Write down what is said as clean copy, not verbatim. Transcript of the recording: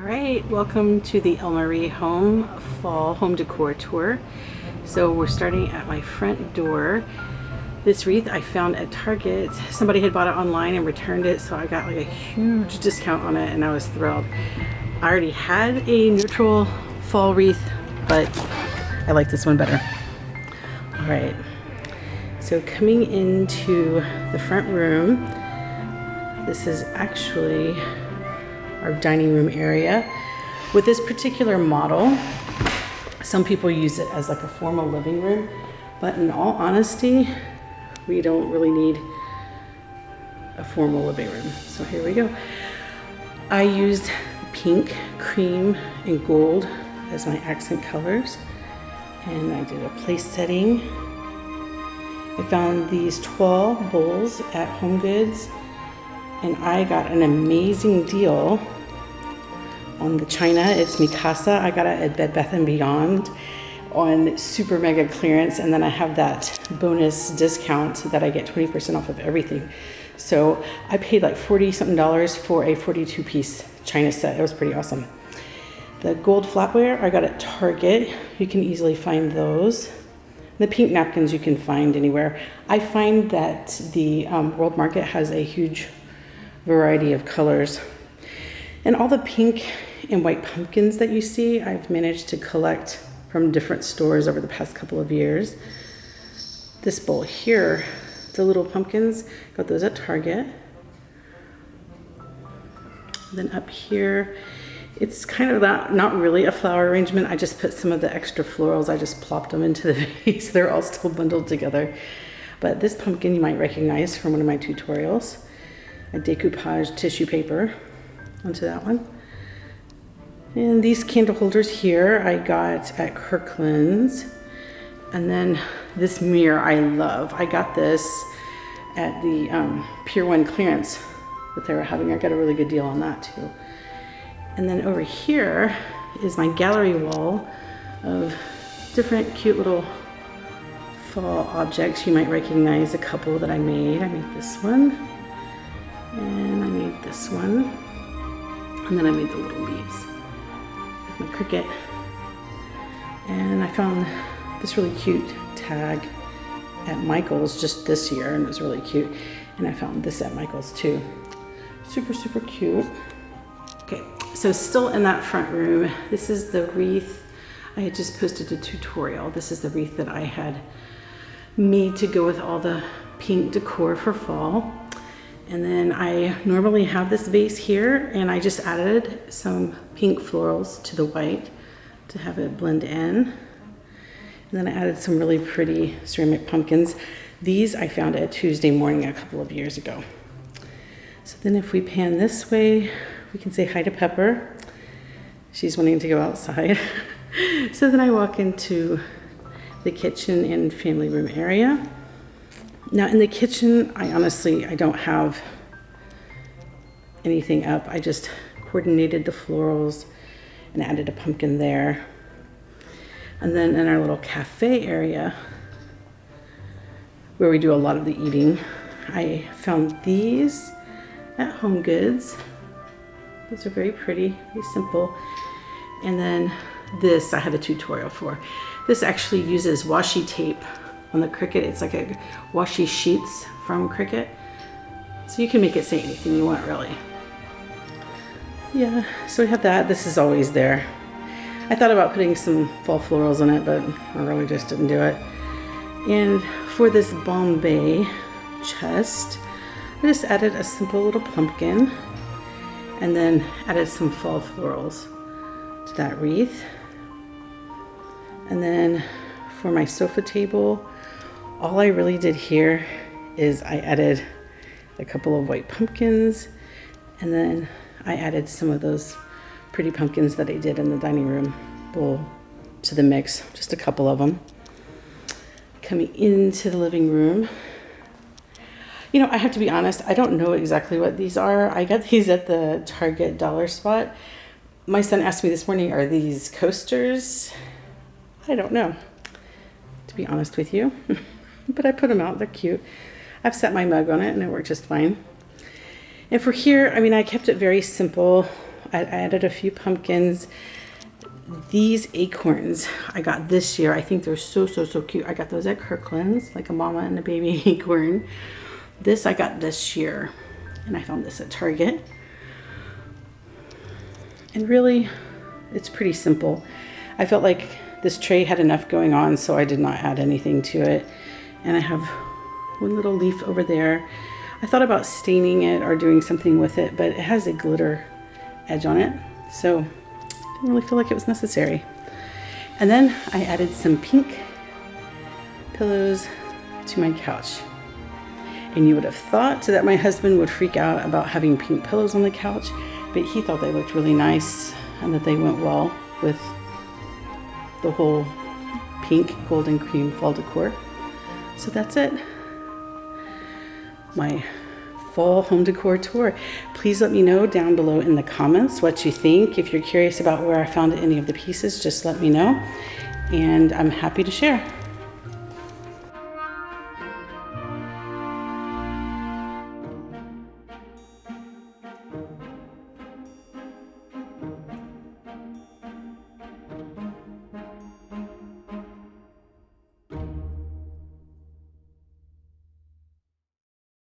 Alright, welcome to the Elle home fall home decor tour. So we're starting at my front door. This wreath I found at Target. Somebody had bought it online and returned it, so I got like a huge discount on it and I was thrilled. I already had a neutral fall wreath, but I like this one better. Alright, so coming into the front room, this is actually our dining room area. With this particular model, some people use it as like a formal living room, but in all honesty, we don't really need a formal living room. So here we go. I used pink, cream, and gold as my accent colors, and I did a place setting. I found these 12 bowls at HomeGoods, and I got an amazing deal on the china. It's Mikasa. I got it at Bed Bath & Beyond on super mega clearance, and then I have that bonus discount that I get 20% off of everything. So I paid like $40 something for a 42 piece china set. It was pretty awesome. The gold flatware I got at Target. You can easily find those. The pink napkins you can find anywhere. I find that the World Market has a huge variety of colors. And all the pink and white pumpkins that you see, I've managed to collect from different stores over the past couple of years. This bowl here, the little pumpkins, got those at Target. Then up here, it's kind of not really a flower arrangement. I just put some of the extra florals, I just plopped them into the vase. They're all still bundled together. But this pumpkin you might recognize from one of my tutorials. A decoupage tissue paper onto that one. And these candle holders here I got at Kirkland's. And then this mirror I love. I got this at the Pier 1 clearance that they were having. I got a really good deal on that too. And then over here is my gallery wall of different cute little fall objects. You might recognize a couple that I made. I made this one, and I made this one, and then I made the little leaves with my Cricut. And I found this really cute tag at Michael's just this year, and it was really cute. And I found this at Michael's too. Super, super cute. Okay, so still in that front room, this is the wreath. I had just posted a tutorial. This is the wreath that I had made to go with all the pink decor for fall. And then I normally have this vase here, and I just added some pink florals to the white to have it blend in. And then I added some really pretty ceramic pumpkins. These I found at Tuesday Morning a couple of years ago. So then if we pan this way, we can say hi to Pepper. She's wanting to go outside. So then I walk into the kitchen and family room area. Now in the kitchen, I don't have anything up. I just coordinated the florals and added a pumpkin there. And then in our little cafe area, where we do a lot of the eating, I found these at HomeGoods. Those are very pretty, very simple. And then this I have a tutorial for. This actually uses washi tape on the Cricut. It's like a washi sheets from Cricut. So you can make it say anything you want, really. Yeah, so we have that. This is always there. I thought about putting some fall florals in it, but I really just didn't do it. And for this Bombay chest, I just added a simple little pumpkin and then added some fall florals to that wreath. And then for my sofa table, all I really did here is I added a couple of white pumpkins, and then I added some of those pretty pumpkins that I did in the dining room bowl to the mix, just a couple of them. Coming into the living room, you know, I have to be honest, I don't know exactly what these are. I got these at the Target dollar spot. My son asked me this morning, are these coasters? I don't know, to be honest with you. But I put them out, they're cute. I've set my mug on it and it worked just fine. And for here, I mean, I kept it very simple. I added a few pumpkins. These acorns I got this year. I think they're so cute. I got those at Kirkland's, like a mama and a baby acorn. This I got this year, and I found this at Target. And really, it's pretty simple. I felt like this tray had enough going on, so I did not add anything to it. And I have one little leaf over there. I thought about staining it or doing something with it, but it has a glitter edge on it, so I didn't really feel like it was necessary. And then I added some pink pillows to my couch. And you would have thought that my husband would freak out about having pink pillows on the couch, but he thought they looked really nice and that they went well with the whole pink golden cream fall decor. So that's it. My fall home decor tour. Please let me know down below in the comments what you think. If you're curious about where I found any of the pieces, just let me know, and I'm happy to share.